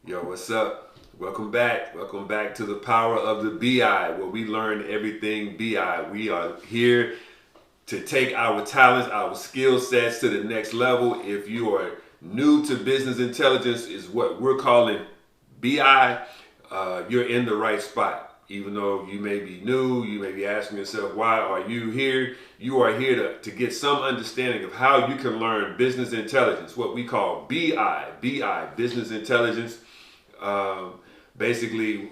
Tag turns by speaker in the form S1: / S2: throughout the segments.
S1: Yo, what's up? Welcome back. Welcome back to the power of the BI, where we learn everything BI. We are here to take our talents, our skill sets to the next level. If you are new to business intelligence, is what we're calling BI, you're in the right spot. Even though you may be new, you may be asking yourself, why are you here? You are here to get some understanding of how you can learn business intelligence, what we call BI, business intelligence. Um, Basically,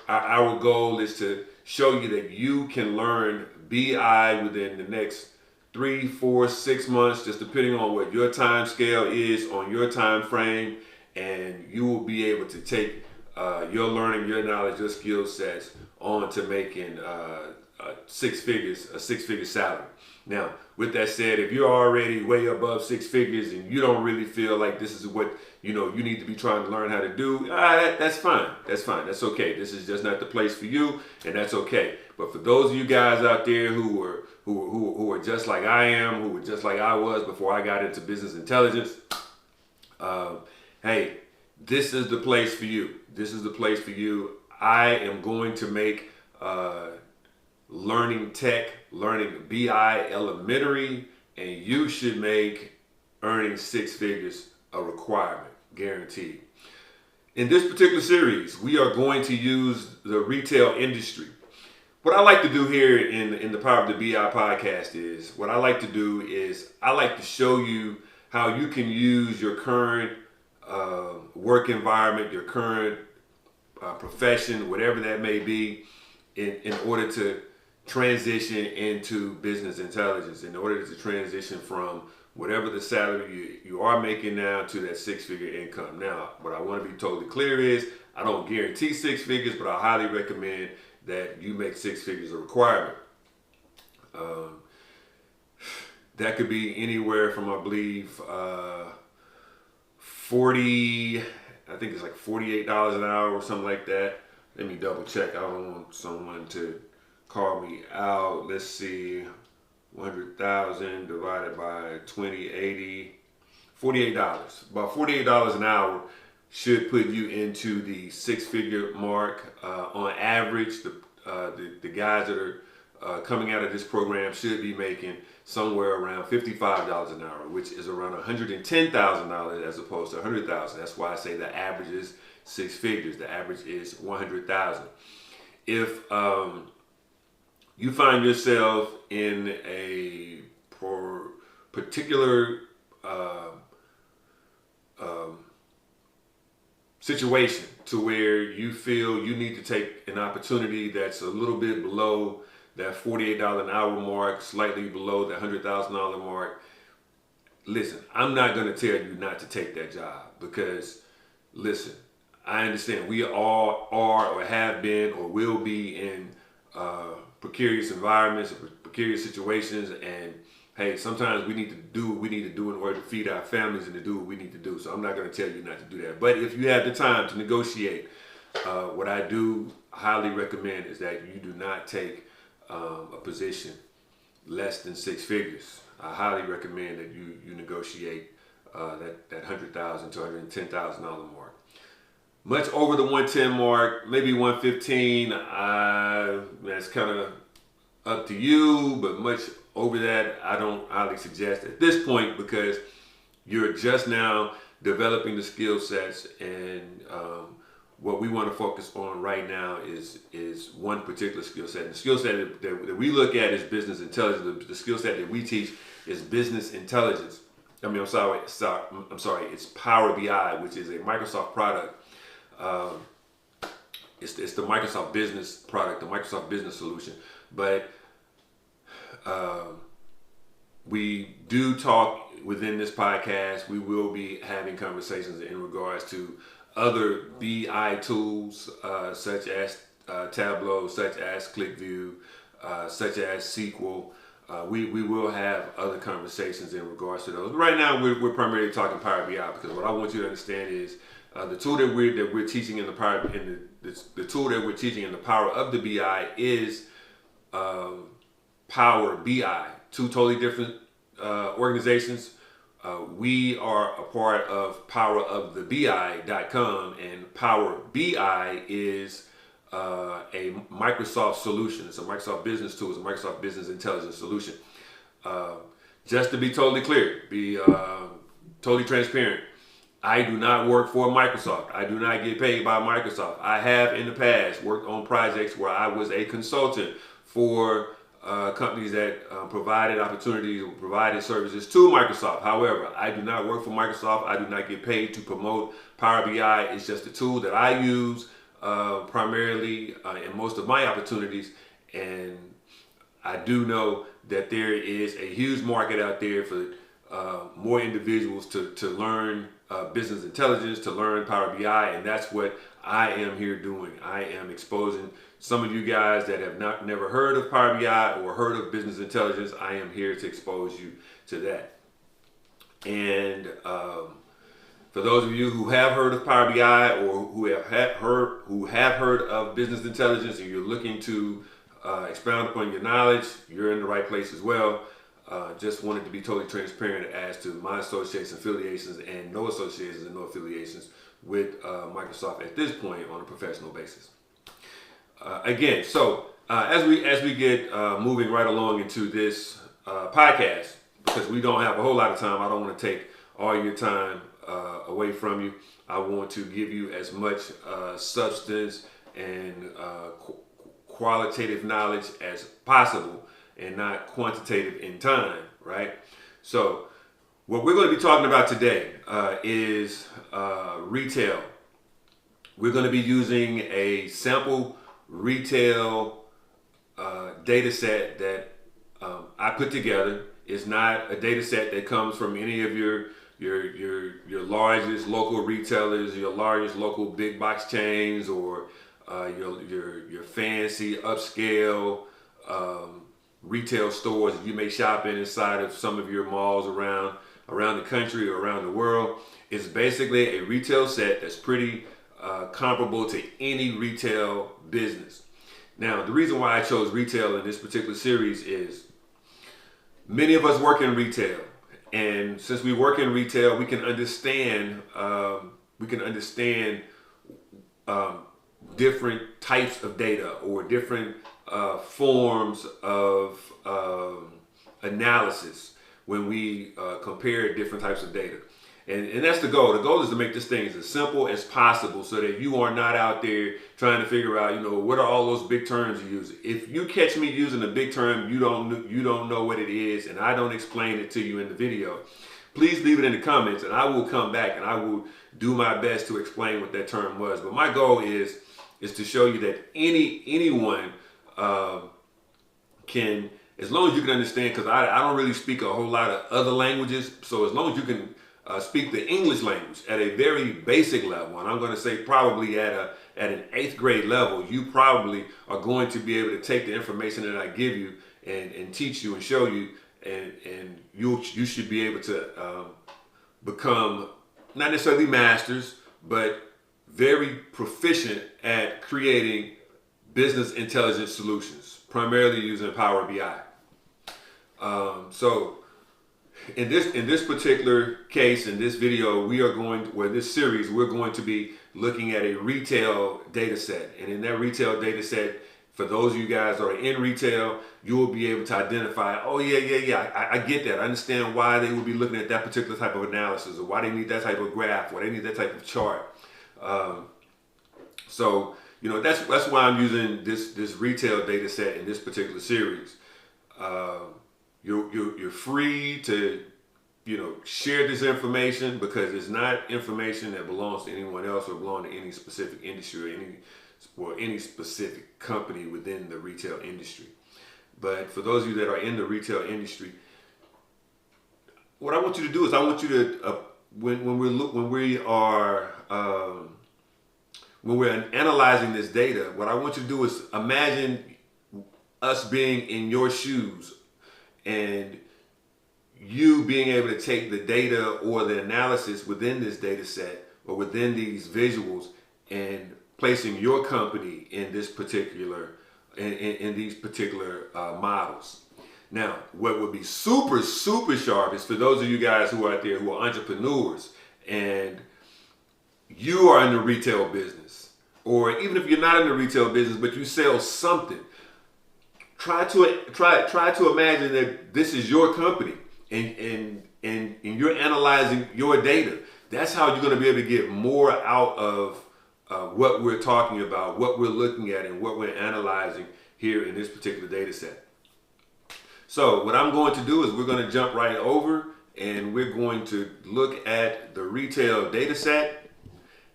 S1: our goal is to show you that you can learn BI within the next 3, 4, 6 months, just depending on what your time scale is on your time frame, and you will be able to take your learning, your knowledge, your skill sets on to making a six-figure salary. Now, with that said, if you're already way above six figures and you don't really feel like this is what you need to be trying to learn how to do, that's fine. That's fine. That's okay. This is just not the place for you, and that's okay. But for those of you guys out there who are just like I am, who were just like I was before I got into business intelligence, hey, this is the place for you. This is the place for you. I am going to make learning tech, learning BI elementary, and you should make earning six figures a requirement, guaranteed. In this particular series, we are going to use the retail industry. What I like to do here in the Power of the BI podcast is, I like to show you how you can use your current work environment, your current profession, whatever that may be, in order to transition into business intelligence, in order to transition from whatever the salary you are making now to that six-figure income. Now, what I want to be totally clear is, I don't guarantee six figures, but I highly recommend that you make six figures a requirement. That could be anywhere from, I believe, 40, I think it's like $48 an hour or something like that. Let me double check. I don't want someone to call me out. Let's see, 100,000 divided by 2080, $48. About $48 an hour should put you into the six-figure mark. On average, the guys that are coming out of this program should be making somewhere around $55 an hour, which is around $110,000 as opposed to $100,000. That's why I say the average is six figures. The average is $100,000. If you find yourself in a particular situation to where you feel you need to take an opportunity that's a little bit below that $48 an hour mark, slightly below the $100,000 mark, listen, I'm not going to tell you not to take that job, because, listen, I understand we all are or have been or will be in precarious environments, precarious situations, and hey, sometimes we need to do what we need to do in order to feed our families and to do what we need to do. So I'm not going to tell you not to do that. But if you have the time to negotiate, what I do highly recommend is that you do not take a position less than six figures. I highly recommend that you negotiate that $100,000 to $110,000 mark. Much over the 110 mark, maybe 115. That's kind of up to you, but much over that, I don't highly suggest at this point, because you're just now developing the skill sets, and what we want to focus on right now is one particular skill set. And the skill set that we look at is business intelligence. The skill set that we teach is business intelligence. I'm sorry. It's Power BI, which is a Microsoft product. It's the Microsoft Business product, the Microsoft Business solution. But we do talk within this podcast. We will be having conversations in regards to other BI tools, such as Tableau, such as ClickView, such as SQL. We will have other conversations in regards to those. Right now, we're primarily talking Power BI, because what I want you to understand is the tool that we're teaching in the power the tool that we're teaching in the Power of the BI is Power BI. Two totally different organizations. We are a part of powerofthebi.com, and Power BI is a Microsoft solution. It's a Microsoft business tool. It's a Microsoft business intelligence solution. Just to be totally clear, be totally transparent, I do not work for Microsoft. I do not get paid by Microsoft. I have in the past worked on projects where I was a consultant for companies that provided opportunities or provided services to Microsoft. However, I do not work for Microsoft. I do not get paid to promote Power BI. It's just a tool that I use primarily in most of my opportunities. And I do know that there is a huge market out there for more individuals to learn business intelligence, to learn Power BI, and that's what I am here doing. I am exposing some of you guys that have never heard of Power BI or heard of business intelligence. I am here to expose you to that. And for those of you who have heard of Power BI or who have heard of business intelligence and you're looking to expound upon your knowledge, you're in the right place as well. Just wanted to be totally transparent as to my associations, affiliations, and no associations and no affiliations with Microsoft at this point on a professional basis. Again, so as we get moving right along into this podcast, because we don't have a whole lot of time, I don't want to take all your time away from you. I want to give you as much substance and qualitative knowledge as possible, and not quantitative in time, right? So what we're going to be talking about today is retail. We're going to be using a sample retail data set that I put together. It's not a data set that comes from any of your largest local retailers, your largest local big box chains, or your fancy upscale retail stores that you may shop inside of some of your malls around the country or around the world. It's basically a retail set that's pretty comparable to any retail business. Now, the reason why I chose retail in this particular series is many of us work in retail, and since we work in retail, we can understand different types of data or different forms of analysis when we compare different types of data. And that's the goal. The goal is to make this thing as simple as possible so that you are not out there trying to figure out, what are all those big terms you use. If you catch me using a big term, you don't know what it is, and I don't explain it to you in the video, please leave it in the comments and I will come back and I will do my best to explain what that term was. But my goal is to show you that anyone can, as long as you can understand, because I don't really speak a whole lot of other languages, so as long as you can speak the English language at a very basic level, and I'm going to say probably at an 8th grade level, you probably are going to be able to take the information that I give you and teach you and show you, and you should be able to become not necessarily masters, but very proficient at creating business intelligence solutions, primarily using Power BI. So in this particular case, in this video, this series, we're going to be looking at a retail data set. And in that retail data set, for those of you guys that are in retail, you will be able to identify, oh yeah, I get that. I understand why they would be looking at that particular type of analysis, or why they need that type of graph, why they need that type of chart. So that's why I'm using this retail data set in this particular series. You're free to share this information, because it's not information that belongs to anyone else or belong to any specific industry or any specific company within the retail industry. But for those of you that are in the retail industry, what I want you to do is I want you to when we're analyzing this data, what I want you to do is imagine us being in your shoes and you being able to take the data or the analysis within this data set or within these visuals and placing your company in this particular in these particular models. Now, what would be super, super sharp is for those of you guys who are out there who are entrepreneurs and you are in the retail business, or even if you're not in the retail business, but you sell something. Try to imagine that this is your company and you're analyzing your data. That's how you're going to be able to get more out of what we're talking about, what we're looking at, and what we're analyzing here in this particular data set. So what I'm going to do is we're going to jump right over and we're going to look at the retail data set.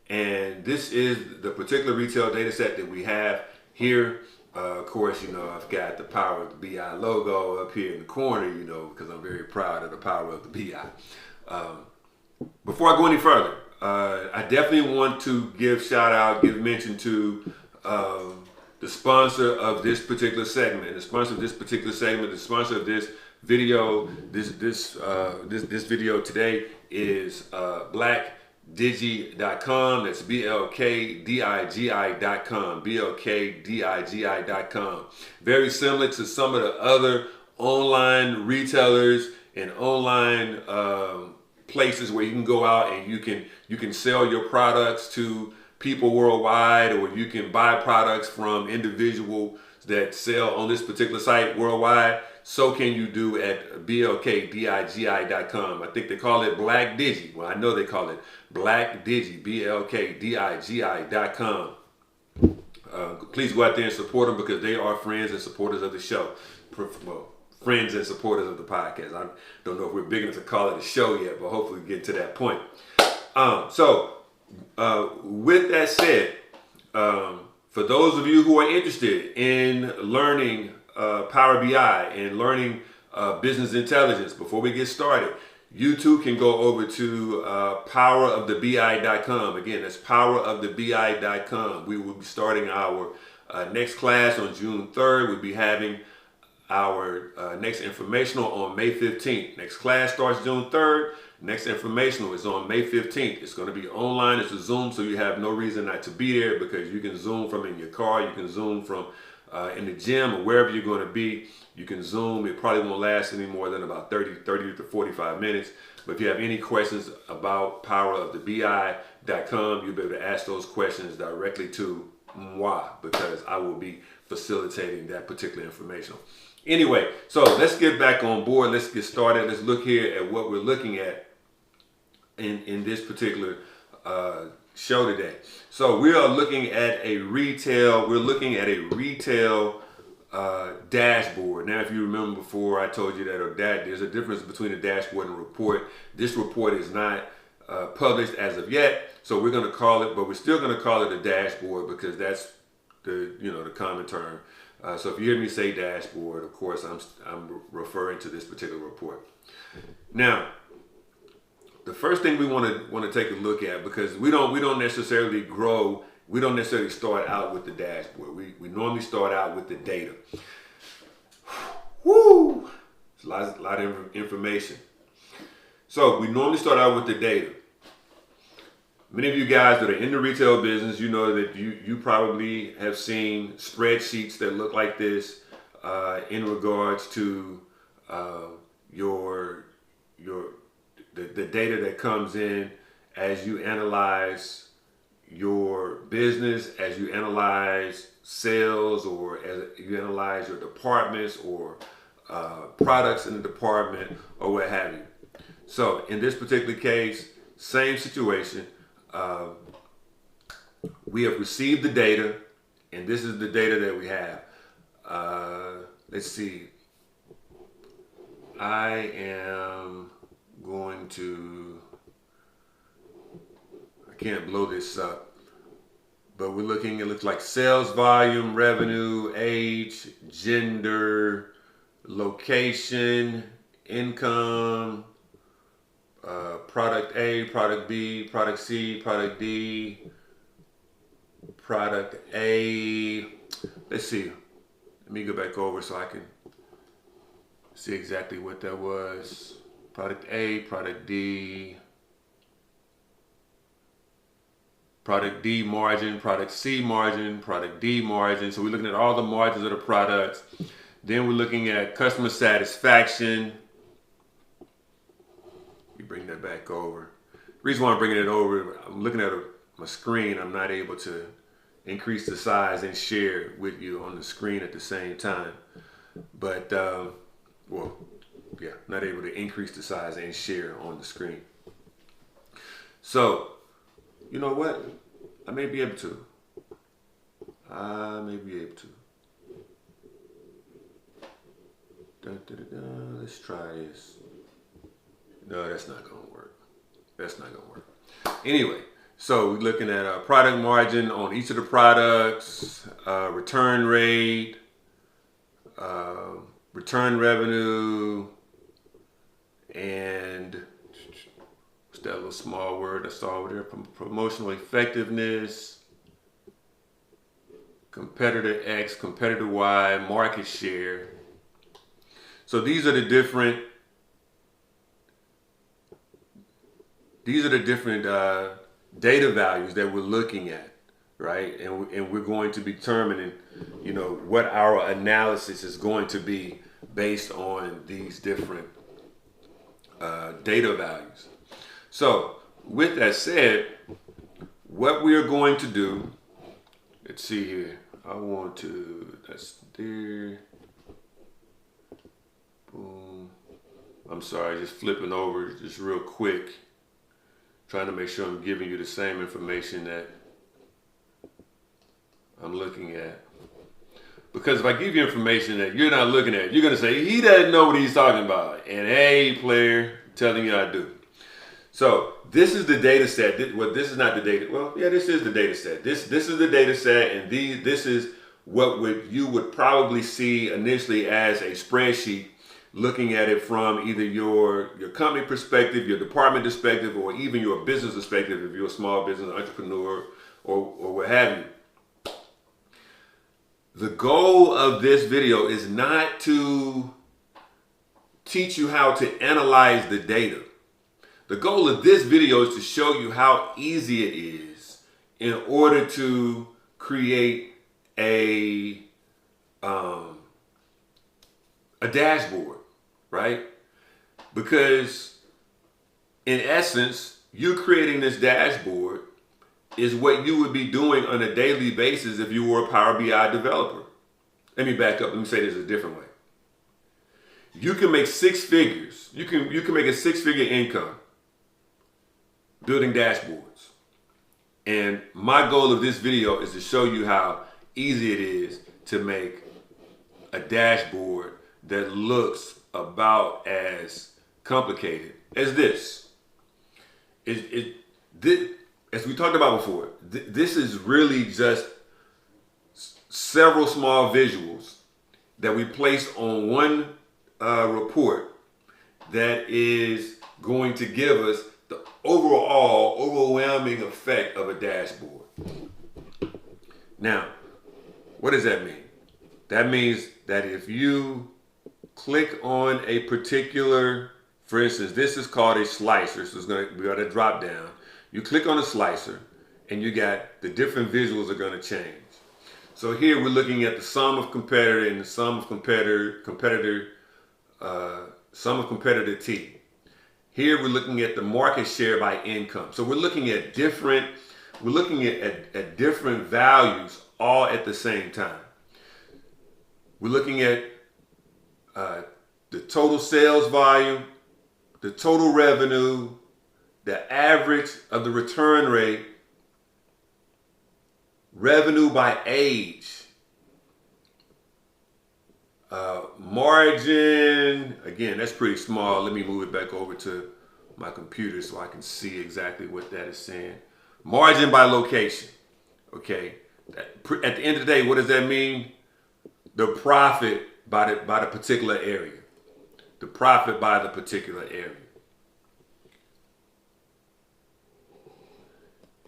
S1: And this is the particular retail data set that we have here. Of course, you know, I've got the Power of the BI logo up here in the corner, you know, because I'm very proud of the Power of the BI. Before I go any further, I definitely want to give mention to the sponsor of this particular segment. The sponsor of this particular segment, the sponsor of this video, this video today is BlackDigi.com. That's BLKDIGI.com. BLKDIGI.com. Very similar to some of the other online retailers and online places where you can go out and you can sell your products to people worldwide, or you can buy products from individuals that sell on this particular site worldwide. So can you do at BLKDIGI.com. I think they call it Black Digi. Well, I know they call it Black Digi, BLKDIGI.com. Please go out there and support them because they are friends and supporters of the show. Well, friends and supporters of the podcast. I don't know if we're big enough to call it a show yet, but hopefully we get to that point. With that said, for those of you who are interested in learning Power BI and learning business intelligence, before we get started, you too can go over to powerofthebi.com. Again, that's powerofthebi.com. We will be starting our next class on June 3rd. We'll be having our next informational on May 15th. Next class starts June 3rd. Next informational is on May 15th. It's going to be online. It's a Zoom, so you have no reason not to be there because you can Zoom from in your car. You can Zoom from in the gym or wherever you're going to be. You can Zoom. It probably won't last any more than about 30 to 45 minutes. But if you have any questions about powerofthebi.com, you'll be able to ask those questions directly to moi because I will be facilitating that particular information. Anyway, so let's get back on board. Let's get started. Let's look here at what we're looking at in this particular show today. So we are looking at a retail. Dashboard. Now, if you remember before, I told you that there's a difference between a dashboard and a report. This report is not published as of yet, so we're going to call it, but we're still going to call it a dashboard because that's the common term. So if you hear me say dashboard, of course, I'm referring to this particular report. Now, the first thing we want to take a look at, because we don't necessarily start out with the dashboard. We normally start out with the data. Woo! It's a lot of information. So we normally start out with the data. Many of you guys that are in the retail business, you know that you probably have seen spreadsheets that look like this in regards to the data that comes in as you analyze your business, as you analyze sales, or as you analyze your departments or products in the department or what have you. So in this particular case, same situation. We have received the data, and this is the data that we have. Let's see. I am going to, I can't blow this up, but we're looking, it looks like sales volume, revenue, age, gender, location, income, product A, product B, product C, product D, product A. Let's see. Let me go back over so I can see exactly what that was. Product A, product D, product D margin, product C margin, product D margin. So we're looking at all the margins of the products. Then we're looking at customer satisfaction. You bring that back over. The reason why I'm bringing it over, I'm looking at my screen. I'm not able to increase the size and share with you on the screen at the same time. But, well, yeah, not able to increase the size and share on the screen. So, you know what? I may be able to. Let's try this. No, that's not going to work. That's not going to work. Anyway, so we're looking at product margin on each of the products, return rate, return revenue, and what's that little small word I saw over there? Promotional effectiveness, competitor X, competitor Y, market share. So these are the different data values that we're looking at, right? And we're going to be determining, you know, what our analysis is going to be based on these different data values. So with that said, what we are going to do, let's see here. That's there. Boom. I'm sorry, just flipping over just real quick. Trying to make sure I'm giving you the same information that I'm looking at. Because if I give you information that you're not looking at, you're going to say, he doesn't know what he's talking about. And hey, player, I'm telling you I do. So this is the data set. Well, this is not the data. Well, yeah, this is the data set. This is the data set, and this is what you would probably see initially as a spreadsheet, looking at it from either your company perspective, your department perspective, or even your business perspective if you're a small business entrepreneur or what have you. The goal of this video is not to teach you how to analyze the data. The goal of this video is to show you how easy it is in order to create a dashboard, right? Because in essence, you creating this dashboard is what you would be doing on a daily basis if you were a Power BI developer. Let me back up. Let me say this a different way. You can make six figures. You can make a six-figure income building dashboards. And my goal of this video is to show you how easy it is to make a dashboard that looks about as complicated as this. As we talked about before, this is really just several small visuals that we place on one report that is going to give us the overall overwhelming effect of a dashboard. Now, what does that mean? That means that if you click on a particular, for instance, this is called a slicer, so we got a drop down. You click on a slicer and you got the different visuals are going to change. So here we're looking at the sum of competitor and the sum of competitor T. Here we're looking at the market share by income. So we're looking at different values all at the same time. We're looking at the total sales volume, the total revenue, the average of the return rate, revenue by age, margin. Again, that's pretty small. Let me move it back over to my computer so I can see exactly what that is saying. Margin by location. Okay. At the end of the day, what does that mean? The profit by the particular area. The profit by the particular area.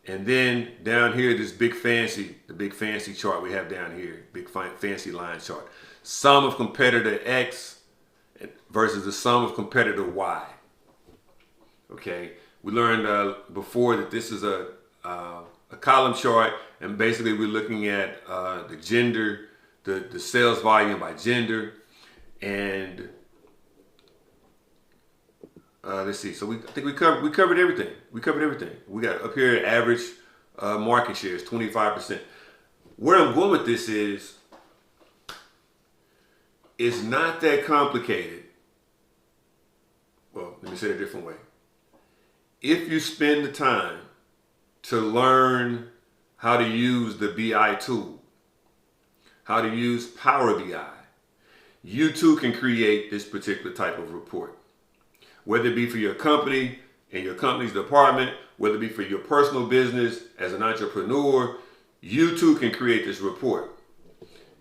S1: And then down here, the big fancy chart we have down here, big fancy line chart. Sum of competitor X versus the sum of competitor Y. Okay, we learned before that this is a column chart, and basically we're looking at the gender, the sales volume by gender. And let's see. So I think we covered everything. We covered everything. We got up here average market share is 25%. Where I'm going with this is, it's not that complicated. Well, let me say it a different way. If you spend the time to learn how to use the BI tool, how to use Power BI, you too can create this particular type of report. Whether it be for your company and your company's department, whether it be for your personal business as an entrepreneur, you too can create this report.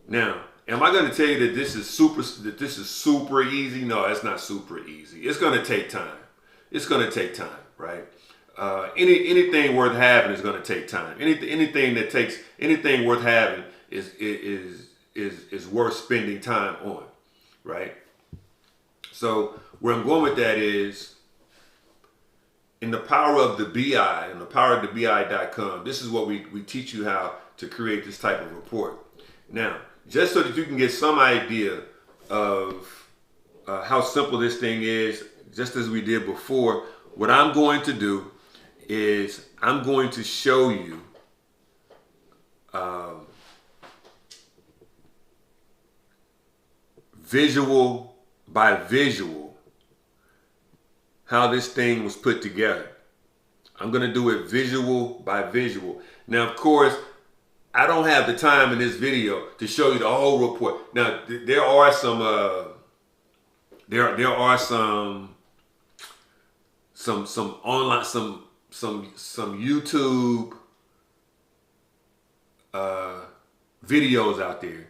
S1: Now, am I going to tell you that this is super easy? No, it's not super easy. It's going to take time. It's going to take time, right? Anything worth having is going to take time. Anything worth having is worth spending time on, right? So where I'm going with that is, in the power of the BI, and the power of the BI.com, this is what we teach you how to create this type of report. Now, just so that you can get some idea of how simple this thing is, just as we did before, what I'm going to do is I'm going to show you visual by visual how this thing was put together. I'm going to do it visual by visual. Now, of course, I don't have the time in this video to show you the whole report. Now, there are some online, some YouTube videos out there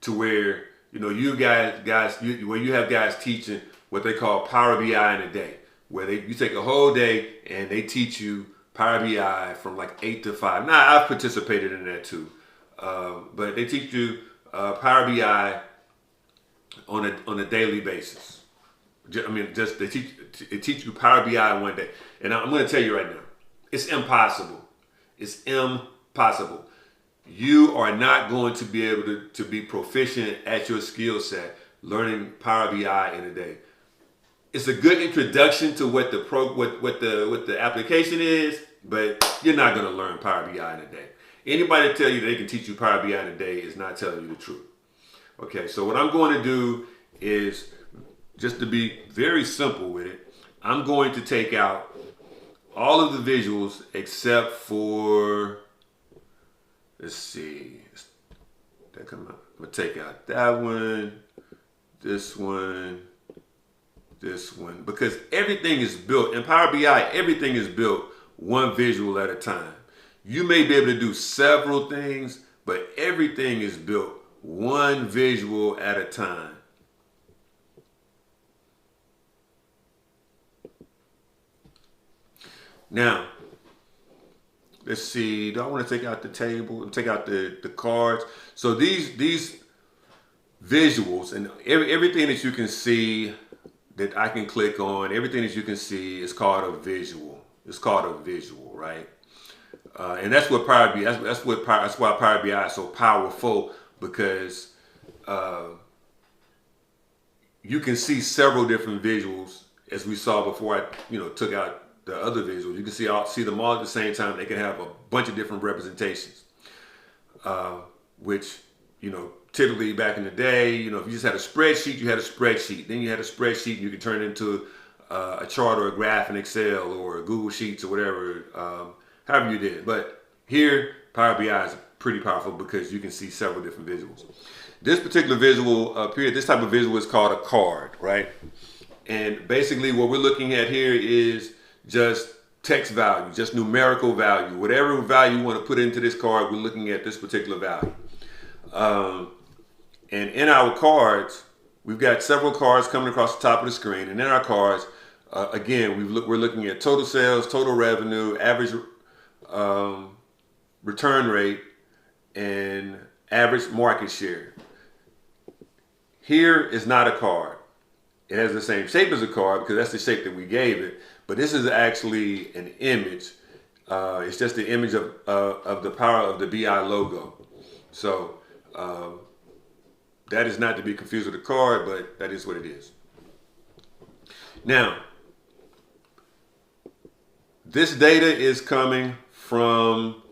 S1: to where, you know, where you have guys teaching what they call Power BI in a day, where you take a whole day and they teach you Power BI from like 8 to 5. Now, I've participated in that too, but they teach you Power BI on a daily basis. They teach you Power BI one day, and I'm going to tell you right now, it's impossible. It's impossible. You are not going to be able to be proficient at your skill set learning Power BI in a day. It's a good introduction to what the application is, but you're not going to learn Power BI in a day. Anybody that tell you they can teach you Power BI in a day is not telling you the truth. Okay, so what I'm going to do is, just to be very simple with it, I'm going to take out all of the visuals except for, let's see, that come out. I'm going to take out that one, this one, because everything is built in Power BI. Everything is built one visual at a time. You may be able to do several things, but everything is built one visual at a time. Now, let's see. Do I want to take out the table? Take out the cards. So these visuals and everything that you can see, that I can click on, everything that you can see is called a visual. It's called a visual, right? And that's what Power BI. That's why Power BI is so powerful, because you can see several different visuals, as we saw before I took out the other visuals. You can see them all at the same time. They can have a bunch of different representations, which typically back in the day, if you just had a spreadsheet, you had a spreadsheet. Then you had a spreadsheet, and you could turn it into a chart or a graph in Excel or Google Sheets or whatever, however you did. But here, Power BI is pretty powerful because you can see several different visuals. This particular visual up here, this type of visual is called a card, right? And basically what we're looking at here is just text value, just numerical value. Whatever value you want to put into this card, we're looking at this particular value. And in our cards, we've got several cards coming across the top of the screen. And in our cards, again, we're looking at total sales, total revenue, average return rate, and average market share. Here is not a card. It has the same shape as a card because that's the shape that we gave it. But this is actually an image. It's just the image of the power of the BI logo. So That is not to be confused with a card, but that is what it is. Now, this data is coming from,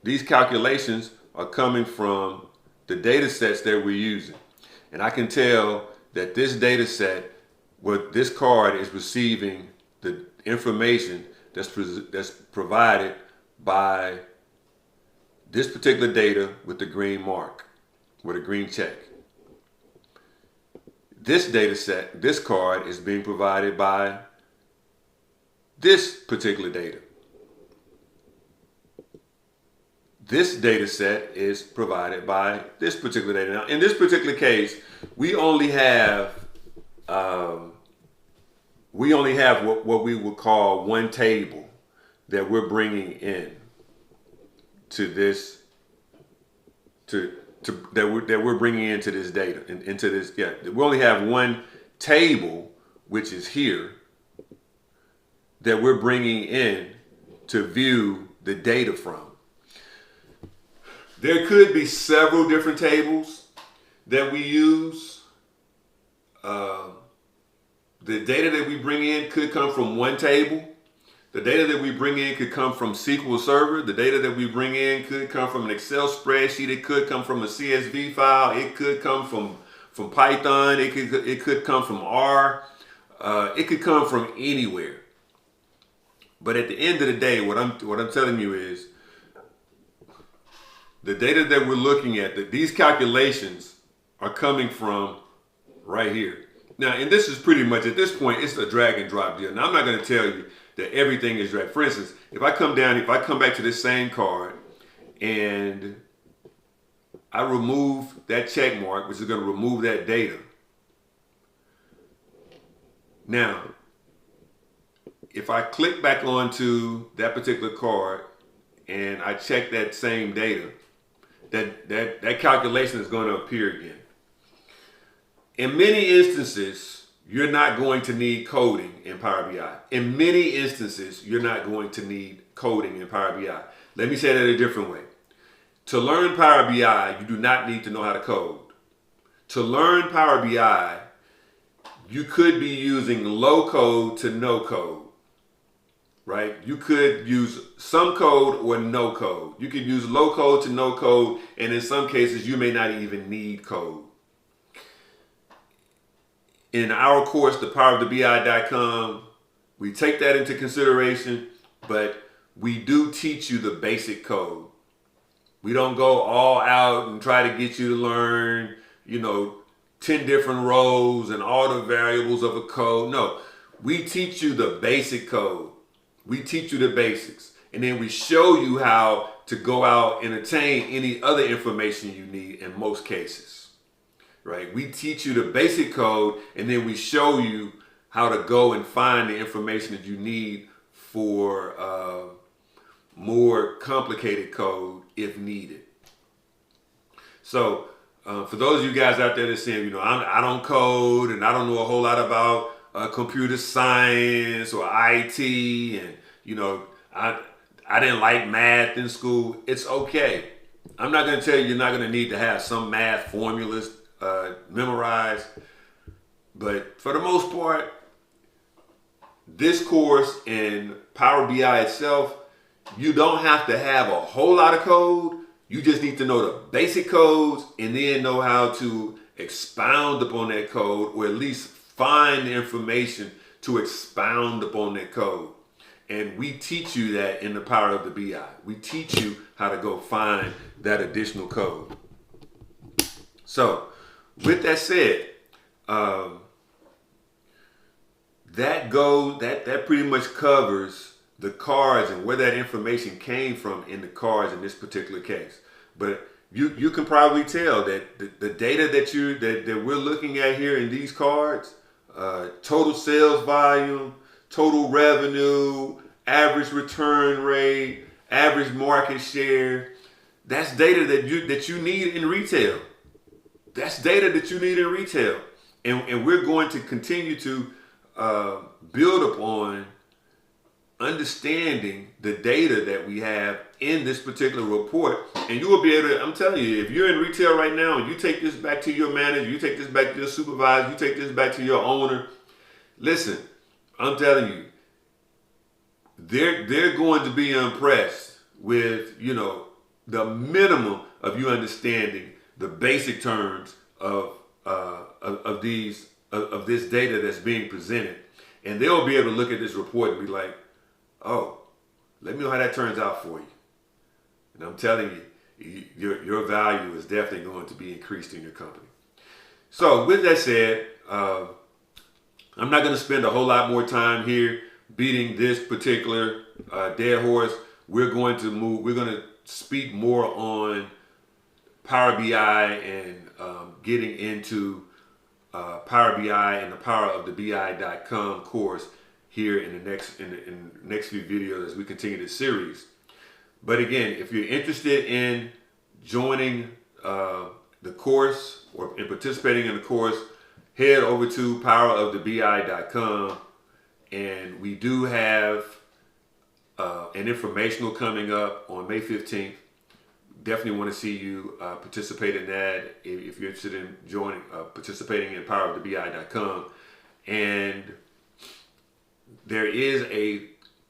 S1: these calculations are coming from the data sets that we're using. And I can tell that this data set, what this card is receiving the information that's provided by this particular data with the green mark, with a green check. This data set, this card is being provided by this particular data. This data set is provided by this particular data. Now, in this particular case, we only have what we would call one table that we're bringing in to this that we're bringing into this data, into this. Yeah, we only have one table, which is here, that we're bringing in to view the data from. There could be several different tables that we use. The data that we bring in could come from one table. The data that we bring in could come from SQL Server. The data that we bring in could come from an Excel spreadsheet. It could come from a CSV file. It could come from Python. It could come from R. It could come from anywhere. But at the end of the day, what I'm telling you is the data that we're looking at, that these calculations are coming from right here. Now, and this is pretty much, at this point, it's a drag and drop deal. Now, I'm not going to tell you that everything is drag. For instance, if I come back to this same card and I remove that check mark, which is going to remove that data. Now, if I click back onto that particular card and I check that same data, that calculation is going to appear again. In many instances, you're not going to need coding in Power BI. In many instances, you're not going to need coding in Power BI. Let me say that a different way. To learn Power BI, you do not need to know how to code. To learn Power BI, you could be using low code to no code. Right? You could use some code or no code. You could use low code to no code, and in some cases, you may not even need code. In our course, thepowerofthebi.com, we take that into consideration, but we do teach you the basic code. We don't go all out and try to get you to learn, 10 different rows and all the variables of a code. No, we teach you the basic code. We teach you the basics, and then we show you how to go out and attain any other information you need in most cases, right? We teach you the basic code, and then we show you how to go and find the information that you need for more complicated code if needed. So for those of you guys out there that saying, I don't code and I don't know a whole lot about computer science or IT, and I didn't like math in school. It's okay. I'm not going to tell you you're not going to need to have some math formulas memorized, but for the most part, this course in Power BI itself, you don't have to have a whole lot of code. You just need to know the basic codes and then know how to expound upon that code, or at least find the information to expound upon that code. And we teach you that in the Power of the BI. We teach you how to go find that additional code. So, with that said, that pretty much covers the cards and where that information came from in the cards in this particular case. But you can probably tell that the data that we're looking at here in these cards, total sales volume, total revenue, average return rate, average market share, that's data that you need in retail. That's data that you need in retail. And we're going to continue to build upon understanding the data that we have in this particular report, and you will be able to, I'm telling you, if you're in retail right now and you take this back to your manager, you take this back to your supervisor, you take this back to your owner, listen, I'm telling you, they're going to be impressed with, you know, the minimum of you understanding the basic terms of this data that's being presented, and they'll be able to look at this report and be like, oh, let me know how that turns out for you. And I'm telling you, your value is definitely going to be increased in your company. So with that said, I'm not going to spend a whole lot more time here beating this particular dead horse. We're going to speak more on Power BI and getting into Power BI and the power of the BI.com course here in the next few videos as we continue this series. But again, if you're interested in joining the course or in participating in the course, head over to powerofthebi.com, and we do have an informational coming up on May 15th. Definitely want to see you participate in that if you're interested in joining, participating in powerofthebi.com. And there is a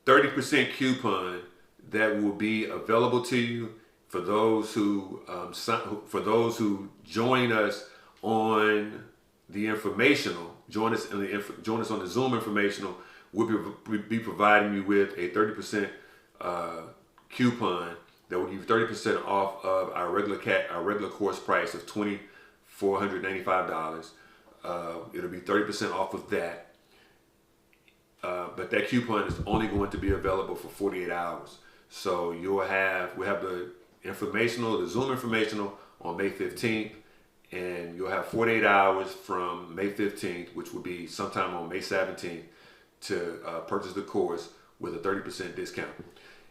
S1: 30% coupon that will be available to you for those who join us on the informational. Join us on the Zoom informational. We'll be providing you with a 30% coupon that will give you 30% off of our regular course price of $2,495. It'll be 30% off of that. But that coupon is only going to be available for 48 hours. So we'll have the Zoom informational on May 15th, and you'll have 48 hours from May 15th, which will be sometime on May 17th, to purchase the course with a 30% discount.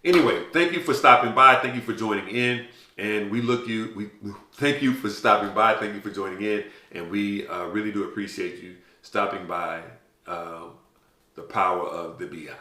S1: Anyway, thank you for stopping by. Thank you for joining in, and we thank you for stopping by. Thank you for joining in, and we really do appreciate you stopping by the power of the BI.